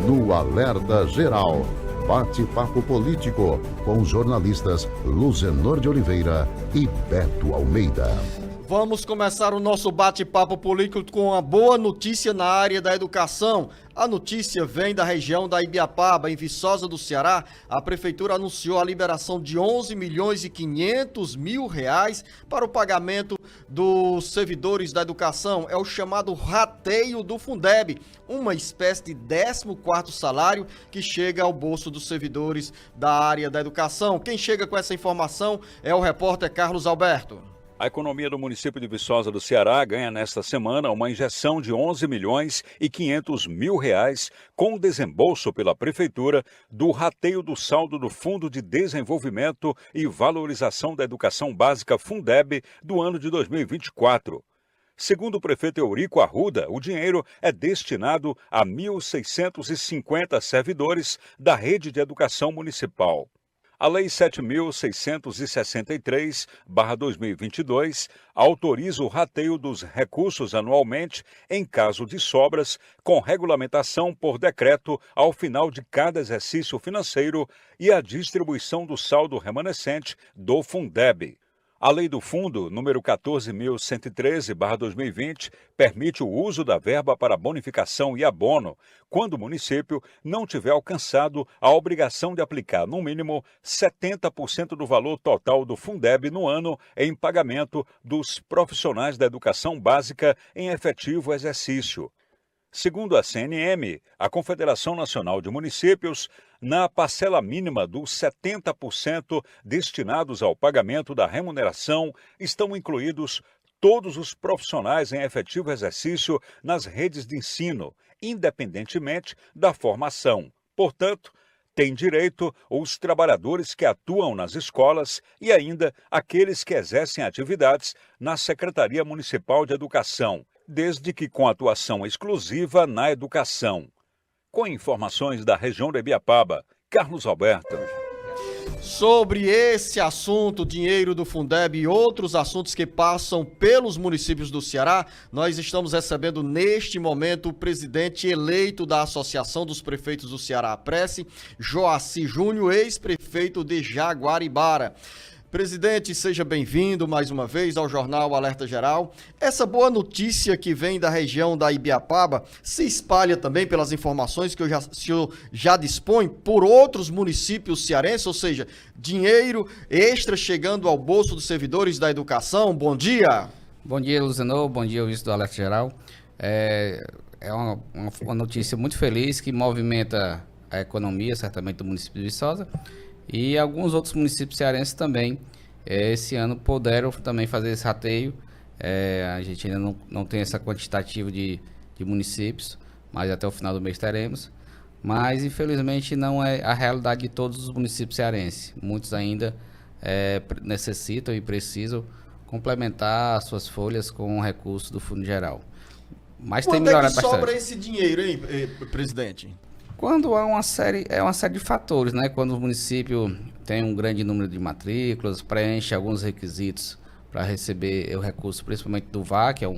no Alerta Geral. Bate-papo político com os jornalistas Luzenor de Oliveira e Beto Almeida. Vamos começar o nosso bate-papo político com uma boa notícia na área da educação. A notícia vem da região da Ibiapaba, em Viçosa do Ceará. A prefeitura anunciou a liberação de 11 milhões e 500 mil reais para o pagamento dos servidores da educação. É o chamado rateio do Fundeb, uma espécie de 14º salário que chega ao bolso dos servidores da área da educação. Quem chega com essa informação é o repórter Carlos Alberto. A economia do município de Viçosa do Ceará ganha nesta semana uma injeção de 11 milhões e 500 mil reais com desembolso pela prefeitura do rateio do saldo do Fundo de Desenvolvimento e Valorização da Educação Básica Fundeb do ano de 2024. Segundo o prefeito Eurico Arruda, o dinheiro é destinado a 1.650 servidores da rede de educação municipal. A Lei 7.663/2022 autoriza o rateio dos recursos anualmente em caso de sobras, com regulamentação por decreto ao final de cada exercício financeiro e a distribuição do saldo remanescente do Fundeb. A Lei do Fundo, número 14.113/2020, permite o uso da verba para bonificação e abono, quando o município não tiver alcançado a obrigação de aplicar, no mínimo, 70% do valor total do Fundeb no ano em pagamento dos profissionais da educação básica em efetivo exercício. Segundo a CNM, a Confederação Nacional de Municípios, na parcela mínima dos 70% destinados ao pagamento da remuneração, estão incluídos todos os profissionais em efetivo exercício nas redes de ensino, independentemente da formação. Portanto, têm direito os trabalhadores que atuam nas escolas e ainda aqueles que exercem atividades na Secretaria Municipal de Educação, desde que com atuação exclusiva na educação. Com informações da região da Ibiapaba, Carlos Alberto. Sobre esse assunto, dinheiro do Fundeb e outros assuntos que passam pelos municípios do Ceará, nós estamos recebendo neste momento o presidente eleito da Associação dos Prefeitos do Ceará, a Prece, Joaci Júnior, ex-prefeito de Jaguaribara. Presidente, seja bem-vindo mais uma vez ao Jornal Alerta Geral. Essa boa notícia que vem da região da Ibiapaba se espalha também pelas informações que o senhor já dispõe por outros municípios cearenses, ou seja, dinheiro extra chegando ao bolso dos servidores da educação. Bom dia! Bom dia, Luzenor. Bom dia, ouvinte do Alerta Geral. É uma notícia muito feliz que movimenta a economia, certamente, do município de Viçosa. E alguns outros municípios cearenses também, esse ano, puderam também fazer esse rateio. A gente ainda não tem essa quantitativa de municípios, mas até o final do mês teremos. Mas, infelizmente, não é a realidade de todos os municípios cearenses. Muitos ainda necessitam e precisam complementar as suas folhas com recursos do Fundo Geral. Mas tem melhorado bastante. Quando é que sobra esse dinheiro, hein, presidente? Quando há uma série de fatores, né? Quando o município tem um grande número de matrículas, preenche alguns requisitos para receber o recurso, principalmente do VAC, é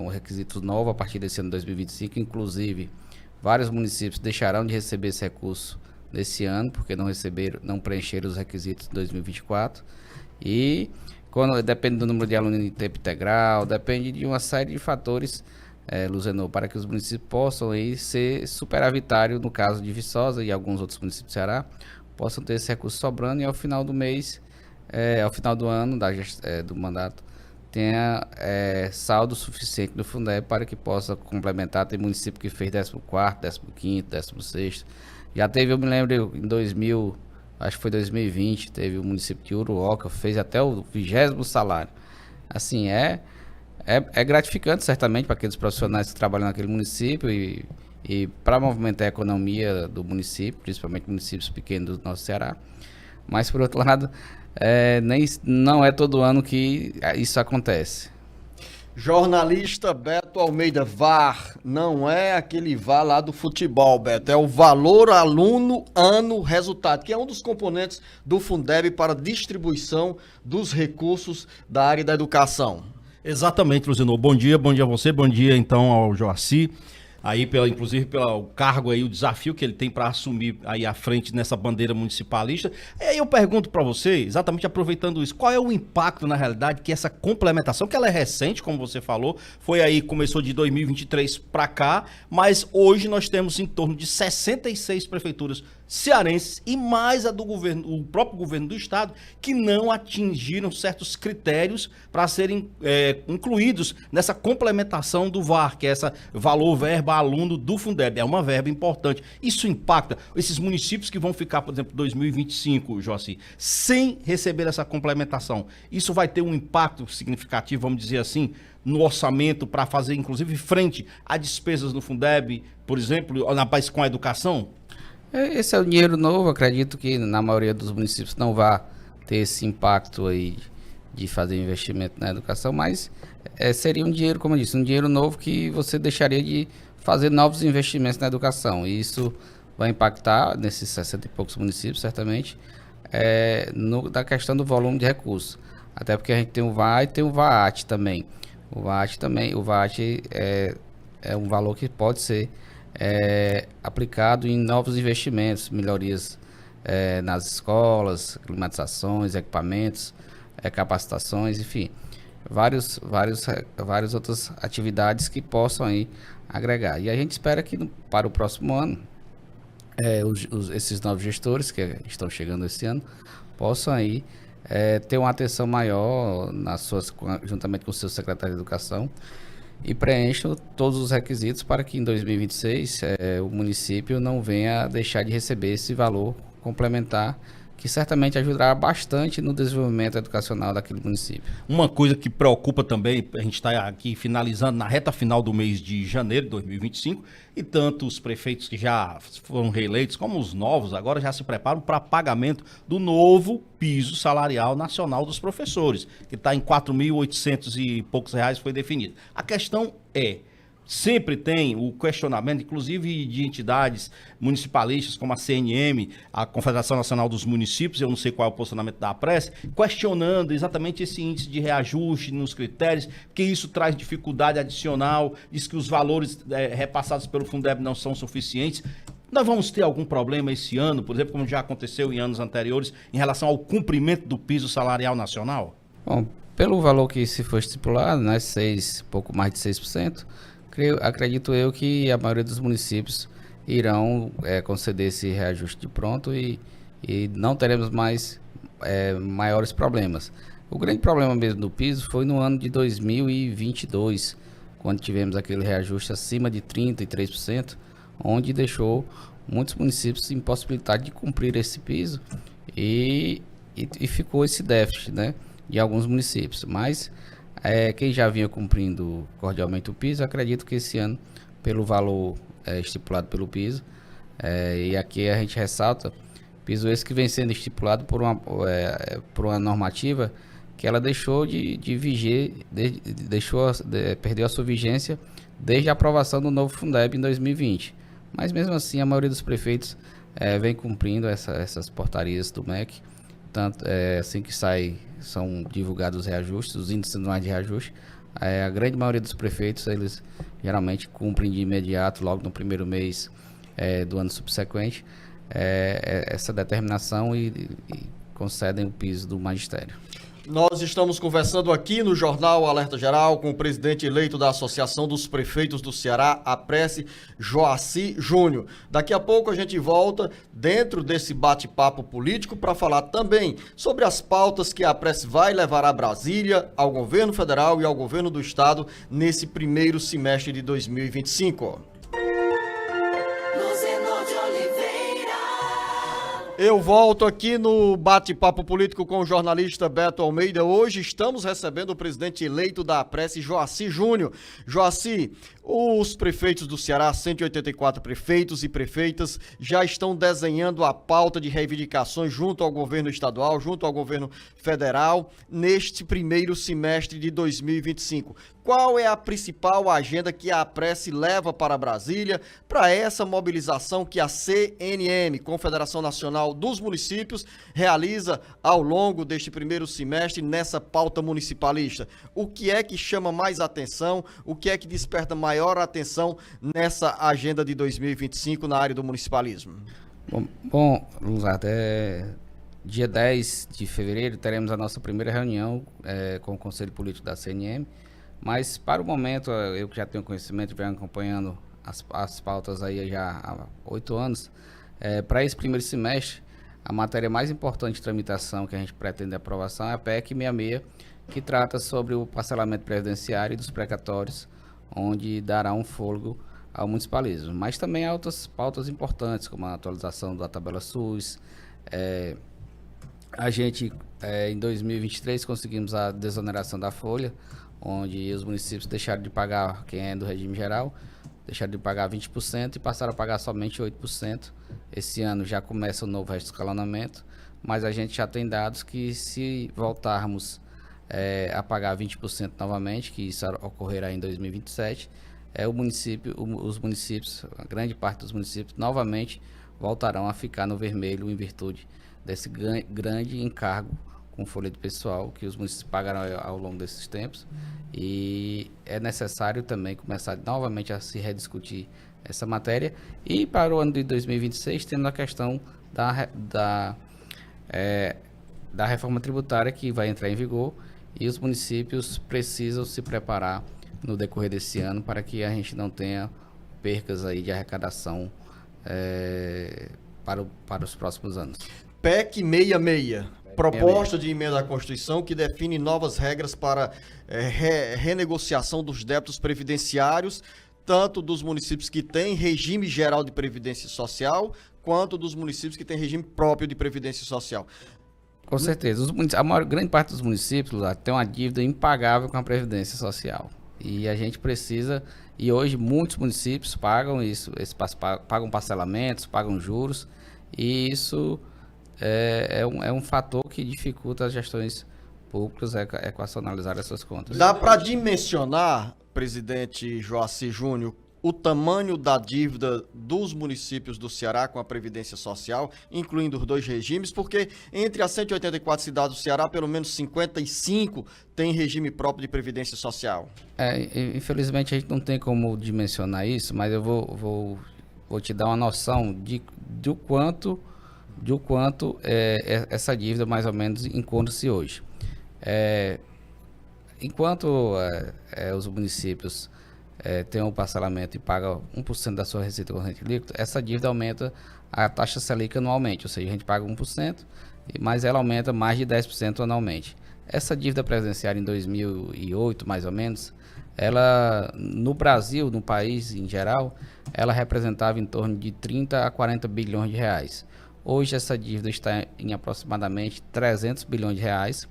um requisito novo a partir desse ano de 2025, inclusive vários municípios deixarão de receber esse recurso nesse ano, porque não preencheram os requisitos de 2024, e depende do número de alunos em tempo integral, depende de uma série de fatores, Luzenor, para que os municípios possam aí ser superavitários, no caso de Viçosa e alguns outros municípios do Ceará, possam ter esse recurso sobrando e ao final do mês, ao final do ano do mandato, tenha saldo suficiente do Fundeb para que possa complementar. Tem município que fez 14º, 15º, 16º. Já teve, eu me lembro, em 2000, acho que foi 2020, teve o município de Uruoca, fez até o 20º salário. Assim, é gratificante, certamente, para aqueles profissionais que trabalham naquele município e para movimentar a economia do município, principalmente municípios pequenos do nosso Ceará. Mas, por outro lado, não é todo ano que isso acontece. Jornalista Beto Almeida, VAR, não é aquele VAR lá do futebol, Beto, é o valor aluno ano resultado, que é um dos componentes do Fundeb para distribuição dos recursos da área da educação. Exatamente, Luzenor. Bom dia a você, bom dia então ao Joaci. aí inclusive pelo cargo aí, o desafio que ele tem para assumir aí à frente nessa bandeira municipalista. E aí eu pergunto para você, exatamente aproveitando isso, qual é o impacto na realidade que essa complementação, que ela é recente, como você falou, foi aí, começou de 2023 para cá, mas hoje nós temos em torno de 66 prefeituras cearenses e mais a do governo, o próprio governo do estado, que não atingiram certos critérios para serem incluídos nessa complementação do VAR, que é essa valor verba aluno do Fundeb. É uma verba importante. Isso impacta esses municípios que vão ficar, por exemplo, 2025, Joaci, sem receber essa complementação. Isso vai ter um impacto significativo, vamos dizer assim, no orçamento para fazer, inclusive, frente a despesas no Fundeb, por exemplo, com a educação? Esse é o dinheiro novo, acredito que na maioria dos municípios não vai ter esse impacto aí de fazer investimento na educação, mas seria um dinheiro, como eu disse, um dinheiro novo que você deixaria de fazer novos investimentos na educação, e isso vai impactar nesses 60 e poucos municípios, certamente, da questão do volume de recursos, até porque a gente tem o VAR e tem o VAAT também. O VAAT é um valor que pode ser aplicado em novos investimentos, melhorias nas escolas, climatizações, equipamentos, capacitações, enfim, várias outras atividades que possam aí agregar. E a gente espera que para o próximo ano, esses novos gestores que estão chegando esse ano possam aí ter uma atenção maior juntamente com o seu secretário de Educação, e preencham todos os requisitos para que em 2026 o município não venha deixar de receber esse valor complementar, que certamente ajudará bastante no desenvolvimento educacional daquele município. Uma coisa que preocupa também, a gente está aqui finalizando na reta final do mês de janeiro de 2025, e tanto os prefeitos que já foram reeleitos, como os novos, agora já se preparam para pagamento do novo piso salarial nacional dos professores, que está em 4.800 e poucos reais, foi definido. A questão sempre tem o questionamento, inclusive de entidades municipalistas como a CNM, a Confederação Nacional dos Municípios, eu não sei qual é o posicionamento da Apresse, questionando exatamente esse índice de reajuste nos critérios, porque isso traz dificuldade adicional, diz que os valores repassados pelo Fundeb não são suficientes. Nós vamos ter algum problema esse ano, por exemplo, como já aconteceu em anos anteriores, em relação ao cumprimento do piso salarial nacional? Bom, pelo valor que se foi estipulado, né, pouco mais de 6%, acredito eu que a maioria dos municípios irão conceder esse reajuste de pronto e não teremos mais maiores problemas. O grande problema mesmo do piso foi no ano de 2022, quando tivemos aquele reajuste acima de 33%, onde deixou muitos municípios impossibilitados de cumprir esse piso e ficou esse déficit, né, de alguns municípios. Mas quem já vinha cumprindo cordialmente o piso, acredito que esse ano, pelo valor estipulado pelo piso, e aqui a gente ressalta, piso esse que vem sendo estipulado por uma normativa que ela deixou de viger, perdeu a sua vigência desde a aprovação do novo Fundeb em 2020. Mas mesmo assim, a maioria dos prefeitos vem cumprindo essas portarias do MEC. Tanto assim que são divulgados os reajustes, os índices anuais de reajuste, a grande maioria dos prefeitos, eles geralmente cumprem de imediato, logo no primeiro mês do ano subsequente, essa determinação e concedem o piso do magistério. Nós estamos conversando aqui no Jornal Alerta Geral com o presidente eleito da Associação dos Prefeitos do Ceará, Apresse, Joaci Júnior. Daqui a pouco a gente volta dentro desse bate-papo político para falar também sobre as pautas que a Apresse vai levar a Brasília, ao governo federal e ao governo do estado nesse primeiro semestre de 2025. Eu volto aqui no bate-papo político com o jornalista Beto Almeida. Hoje estamos recebendo o presidente eleito da Apresse, Joaci Júnior. Joaci, os prefeitos do Ceará, 184 prefeitos e prefeitas, já estão desenhando a pauta de reivindicações junto ao governo estadual, junto ao governo federal, neste primeiro semestre de 2025. Qual é a principal agenda que a Apresse leva para Brasília para essa mobilização que a CNM, Confederação Nacional Social dos municípios realiza ao longo deste primeiro semestre nessa pauta municipalista? O que é que chama mais atenção? O que é que desperta maior atenção nessa agenda de 2025 na área do municipalismo? Bom, Luzardo, dia 10 de fevereiro teremos a nossa primeira reunião com o Conselho Político da CNM, mas para o momento, eu que já tenho conhecimento, venho acompanhando as pautas aí já há 8 anos, para esse primeiro semestre, a matéria mais importante de tramitação que a gente pretende aprovação é a PEC 66, que trata sobre o parcelamento previdenciário e dos precatórios, onde dará um fôlego ao municipalismo. Mas também há outras pautas importantes, como a atualização da tabela SUS. A gente, em 2023, conseguimos a desoneração da folha, onde os municípios deixaram de pagar, quem é do regime geral, deixaram de pagar 20% e passaram a pagar somente 8%. Esse ano já começa o novo escalonamento, mas a gente já tem dados que, se voltarmos a pagar 20% novamente, que isso ocorrerá em 2027, os municípios, a grande parte dos municípios, novamente voltarão a ficar no vermelho em virtude desse grande encargo com folha de pessoal que os municípios pagaram ao longo desses tempos, e é necessário também começar novamente a se rediscutir essa matéria. E para o ano de 2026 temos a questão da reforma tributária, que vai entrar em vigor, e os municípios precisam se preparar no decorrer desse ano para que a gente não tenha percas aí de arrecadação para os próximos anos. PEC 66, proposta de emenda à Constituição que define novas regras para renegociação dos débitos previdenciários, tanto dos municípios que têm regime geral de previdência social, quanto dos municípios que têm regime próprio de previdência social. Com certeza. Grande parte dos municípios lá tem uma dívida impagável com a previdência social. E a gente precisa, e hoje muitos municípios pagam isso, pagam parcelamentos, pagam juros, e isso é um fator que dificulta as gestões públicas equacionalizar essas contas. Dá para dimensionar, presidente Joaci Júnior, o tamanho da dívida dos municípios do Ceará com a Previdência Social, incluindo os dois regimes, porque entre as 184 cidades do Ceará, pelo menos 55 têm regime próprio de Previdência Social. Infelizmente a gente não tem como dimensionar isso, mas eu vou te dar uma noção do quanto essa dívida mais ou menos encontra-se hoje. Enquanto os municípios têm um parcelamento e pagam 1% da sua receita corrente líquida, essa dívida aumenta a taxa Selic anualmente, ou seja, a gente paga 1%, mas ela aumenta mais de 10% anualmente. Essa dívida previdenciária em 2008, mais ou menos, ela, no Brasil, no país em geral, ela representava em torno de 30 a 40 bilhões de reais. Hoje essa dívida está em aproximadamente 300 bilhões de reais,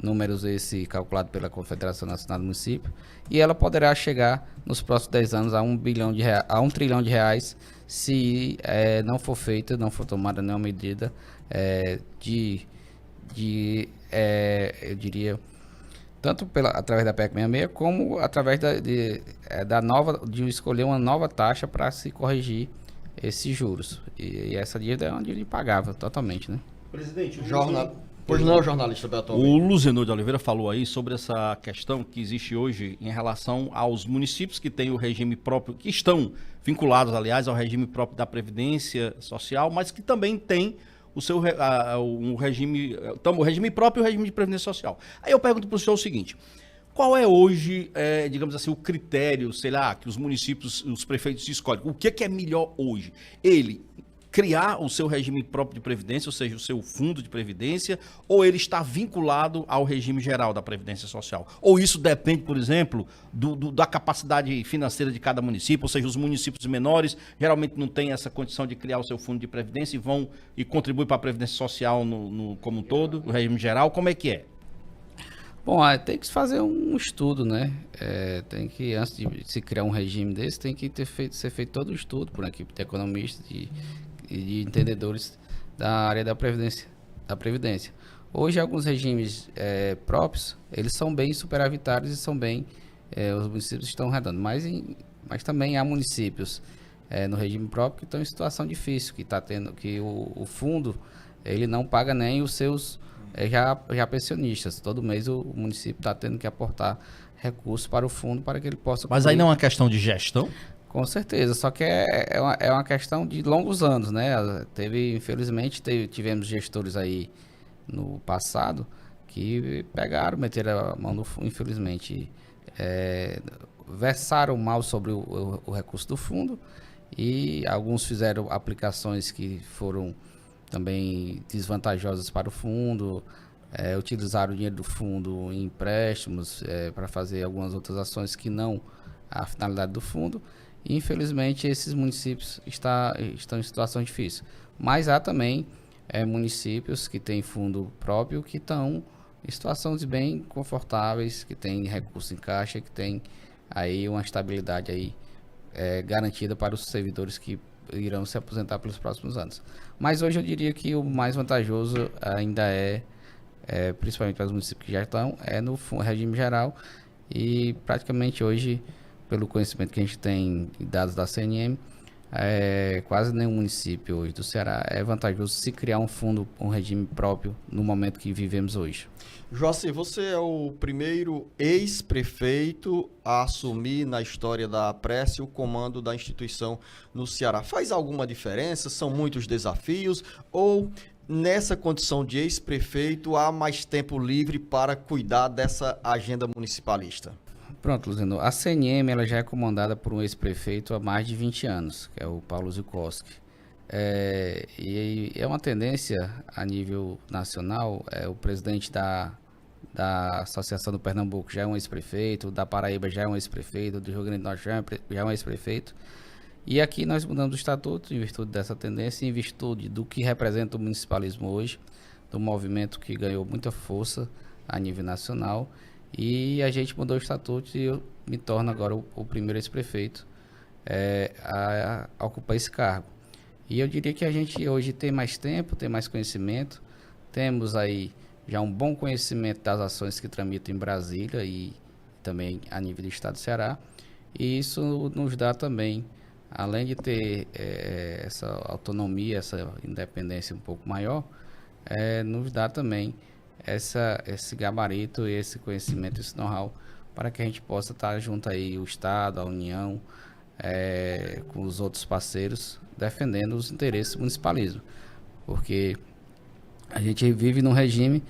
números esse calculado pela Confederação Nacional do Município, e ela poderá chegar nos próximos 10 anos a 1 trilhão de reais se não for tomada nenhuma medida eu diria, tanto através da PEC 66, como através de escolher uma nova taxa para se corrigir esses juros. E essa dívida é uma dívida impagável totalmente, né? Presidente, Pois não, jornalista Beto. O Luzenor de Oliveira falou aí sobre essa questão que existe hoje em relação aos municípios que têm o regime próprio, que estão vinculados, aliás, ao regime próprio da Previdência Social, mas que também têm o seu o regime próprio e o regime de Previdência Social. Aí eu pergunto para o senhor o seguinte: qual é hoje, digamos assim, o critério, sei lá, que os municípios, os prefeitos escolhem? O que é melhor hoje? Ele criar o seu regime próprio de previdência, ou seja, o seu fundo de previdência, ou ele está vinculado ao regime geral da Previdência Social? Ou isso depende, por exemplo, da capacidade financeira de cada município, ou seja, os municípios menores geralmente não têm essa condição de criar o seu fundo de previdência e contribuem para a Previdência Social como um todo, no regime geral. Como é que é? Bom, tem que se fazer um estudo, né? Tem que, antes de se criar um regime desse, tem que ser feito todo o estudo por uma equipe de economistas e de entendedores da área da Previdência. Hoje, alguns regimes próprios, eles são bem superavitários e são bem, os municípios estão redando, mas também há municípios no regime próprio que estão em situação difícil, que tá tendo, que o fundo ele não paga nem os seus já pensionistas. Todo mês o município está tendo que aportar recursos para o fundo para que ele possa... Mas aí não é uma questão de gestão? Com certeza, só que é uma questão de longos anos, né? Infelizmente, tivemos gestores aí no passado que meteram a mão no fundo, infelizmente, versaram mal sobre o recurso do fundo, e alguns fizeram aplicações que foram também desvantajosas para o fundo, utilizaram o dinheiro do fundo em empréstimos para fazer algumas outras ações que não a finalidade do fundo. E, infelizmente, esses municípios estão em situação difícil. Mas há também municípios que têm fundo próprio que estão em situações bem confortáveis, que têm recurso em caixa, que têm aí uma estabilidade aí, garantida para os servidores que irão se aposentar pelos próximos anos. Mas hoje eu diria que o mais vantajoso ainda principalmente para os municípios que já estão, no regime geral, e praticamente hoje, pelo conhecimento que a gente tem de dados da CNM, quase nenhum município hoje do Ceará é vantajoso se criar um regime próprio no momento que vivemos hoje. Joacir, você é o primeiro ex-prefeito a assumir na história da Prece o comando da instituição no Ceará. Faz alguma diferença? São muitos desafios? Ou nessa condição de ex-prefeito há mais tempo livre para cuidar dessa agenda municipalista? Pronto, Luciano. A CNM ela já é comandada por um ex-prefeito há mais de 20 anos, que é o Paulo Zukowski. E é uma tendência a nível nacional. O presidente da Associação do Pernambuco já é um ex-prefeito, da Paraíba já é um ex-prefeito, do Rio Grande do Norte já é um ex-prefeito. E aqui nós mudamos o estatuto em virtude dessa tendência, em virtude do que representa o municipalismo hoje, do movimento que ganhou muita força a nível nacional. E a gente mudou o estatuto e eu me torno agora o primeiro ex-prefeito a ocupar esse cargo. E eu diria que a gente hoje tem mais tempo, tem mais conhecimento, temos aí já um bom conhecimento das ações que tramitam em Brasília e também a nível do estado do Ceará. E isso nos dá também, além de ter essa autonomia, essa independência um pouco maior, nos dá também esse gabarito, esse conhecimento, esse know-how, para que a gente possa estar junto aí, o Estado, a União, com os outros parceiros, defendendo os interesses do municipalismo. Porque a gente vive num regime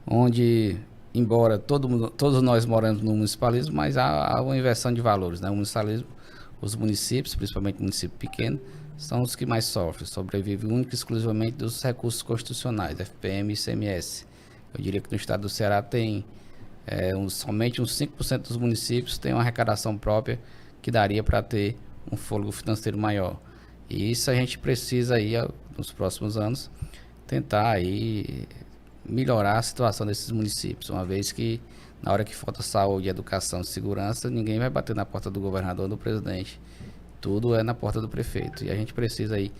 onde, embora todos nós moramos no municipalismo, mas há uma inversão de valores, né? O municipalismo, os municípios, principalmente município pequeno, são os que mais sofrem, sobrevivem única e exclusivamente dos recursos constitucionais, FPM e ICMS. Eu diria que no estado do Ceará tem somente uns 5% dos municípios têm uma arrecadação própria que daria para ter um fôlego financeiro maior. E isso a gente precisa aí, nos próximos anos, tentar aí melhorar a situação desses municípios, uma vez que na hora que falta saúde, educação e segurança, ninguém vai bater na porta do governador ou do presidente. Tudo é na porta do prefeito. E a gente precisa aí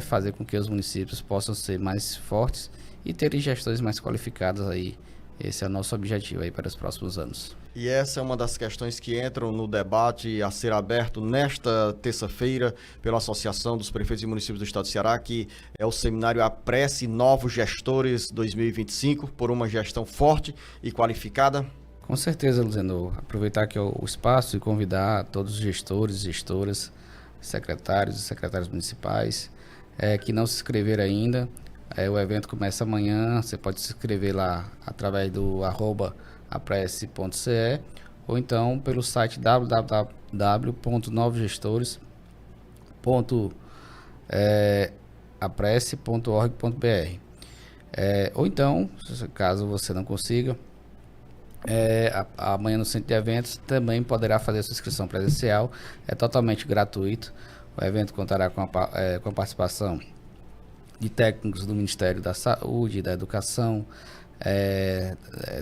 fazer com que os municípios possam ser mais fortes e terem gestões mais qualificadas aí. Esse é o nosso objetivo aí para os próximos anos. E essa é uma das questões que entram no debate a ser aberto nesta terça-feira pela Associação dos Prefeitos e Municípios do Estado do Ceará, que é o seminário A Prece Novos Gestores 2025, por uma gestão forte e qualificada. Com certeza, Luciano. Aproveitar aqui o espaço e convidar todos os gestores, gestoras, secretários e secretárias municipais que não se inscreveram ainda. O evento começa amanhã, você pode se inscrever lá através do @aprece.ce ou então pelo site www.novogestores.aprece.org.br. Ou então, caso você não consiga, amanhã no centro de eventos também poderá fazer a sua inscrição presencial, é totalmente gratuito. O evento contará com a participação de técnicos do Ministério da Saúde, da Educação,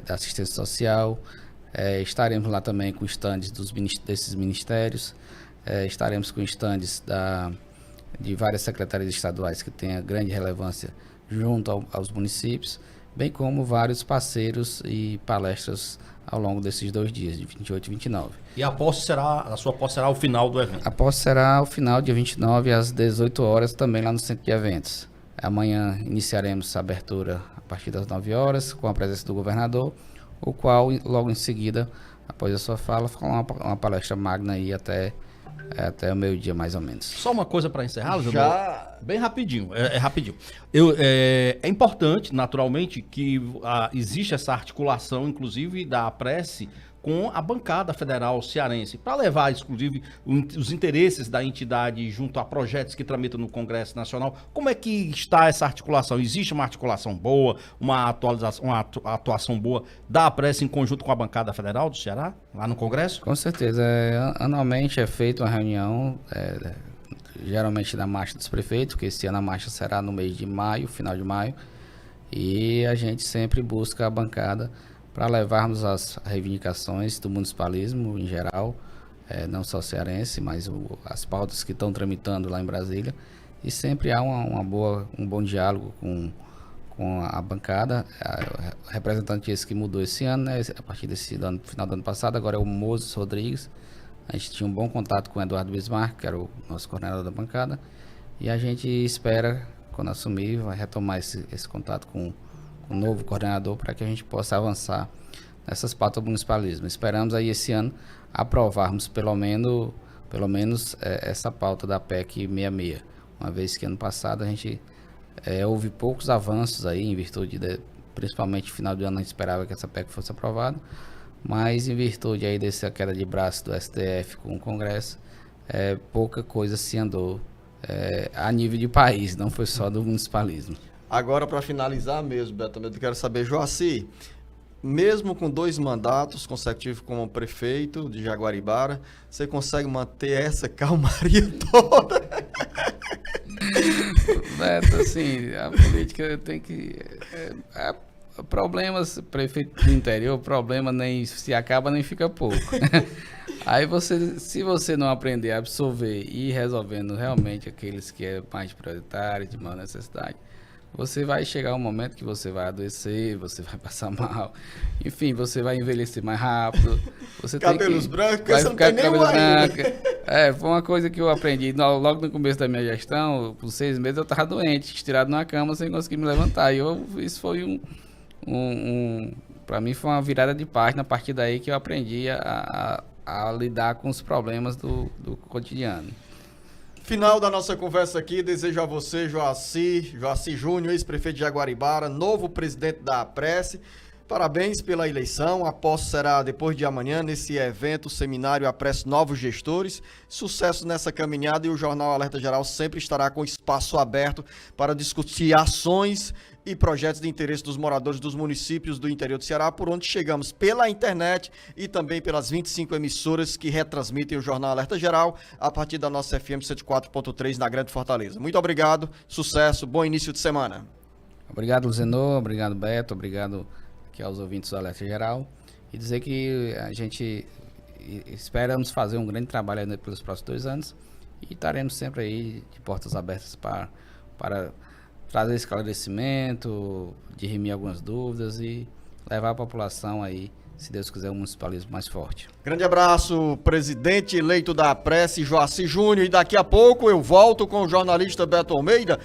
da Assistência Social. Estaremos lá também com estandes desses ministérios. Estaremos com estandes de várias secretarias estaduais que têm grande relevância junto aos municípios. bem como vários parceiros e palestras ao longo desses 2 dias, de 28 e 29. E a sua posse será ao final do evento? A posse será ao final, dia 29, às 18 horas, também lá no Centro de Eventos. Amanhã iniciaremos a abertura a partir das 9 horas, com a presença do governador, o qual, logo em seguida, após a sua fala, uma palestra magna aí até o meio-dia, mais ou menos. Só uma coisa para encerrar, Já... bem rapidinho, é rapidinho. É importante, naturalmente, que existe essa articulação, inclusive, da Apresse com a bancada federal cearense, para levar, inclusive, os interesses da entidade junto a projetos que tramitam no Congresso Nacional. Como é que está essa articulação? Existe uma articulação boa, uma atuação boa da Apresse em conjunto com a bancada federal do Ceará, lá no Congresso? Com certeza. Anualmente é feita uma reunião, geralmente da Marcha dos Prefeitos, que esse ano a marcha será no mês de maio, final de maio, e a gente sempre busca a bancada para levarmos as reivindicações do municipalismo em geral, não só cearense, mas as pautas que estão tramitando lá em Brasília, e sempre há um bom diálogo com a bancada. O representante esse que mudou esse ano, né, a partir final do ano passado, agora é o Moses Rodrigues. A gente tinha um bom contato com o Eduardo Bismarck, que era o nosso coordenador da bancada, e a gente espera, quando assumir, vai retomar esse contato com o novo coordenador para que a gente possa avançar nessas pautas do municipalismo. Esperamos aí esse ano aprovarmos pelo menos essa pauta da PEC 66, uma vez que ano passado a gente houve poucos avanços aí, em virtude principalmente no final do ano a gente esperava que essa PEC fosse aprovada, mas em virtude aí dessa queda de braço do STF com o Congresso, pouca coisa se andou a nível de país, não foi só do municipalismo. Agora, para finalizar mesmo, Beto, eu quero saber, Joaci, mesmo com 2 mandatos consecutivos como prefeito de Jaguaribara, você consegue manter essa calmaria toda? Beto, assim, a política tem que... problemas, prefeito do interior, problema nem se acaba nem fica pouco. Aí se você não aprender a absorver e ir resolvendo realmente aqueles que é mais prioritário, de maior necessidade, você vai chegar um momento que você vai adoecer, você vai passar mal, enfim, você vai envelhecer mais rápido. Você cabelos brancos, vai você ficar não tem com cabelo nenhum branco. Foi uma coisa que eu aprendi logo no começo da minha gestão. Por 6 meses eu estava doente, estirado numa cama sem conseguir me levantar. E isso foi para mim foi uma virada de página. A partir daí que eu aprendi a lidar com os problemas do cotidiano. Final da nossa conversa aqui, desejo a você, Joaci Júnior, ex-prefeito de Jaguaribara, novo presidente da Apresse. Parabéns pela eleição. A posse será depois de amanhã, nesse evento, seminário Apresse Novos Gestores. Sucesso nessa caminhada, e o Jornal Alerta Geral sempre estará com espaço aberto para discutir ações e projetos de interesse dos moradores dos municípios do interior do Ceará, por onde chegamos pela internet e também pelas 25 emissoras que retransmitem o Jornal Alerta Geral a partir da nossa FM 104.3 na Grande Fortaleza. Muito obrigado, sucesso, bom início de semana. Obrigado, Luzenor, obrigado, Beto, obrigado aqui aos ouvintes do Alerta Geral, e dizer que a gente esperamos fazer um grande trabalho ainda pelos próximos 2 anos, e estaremos sempre aí de portas abertas para trazer esclarecimento, dirimir algumas dúvidas e levar a população aí, se Deus quiser, um municipalismo mais forte. Grande abraço, presidente eleito da Apresse, Joaci Júnior, e daqui a pouco eu volto com o jornalista Beto Almeida.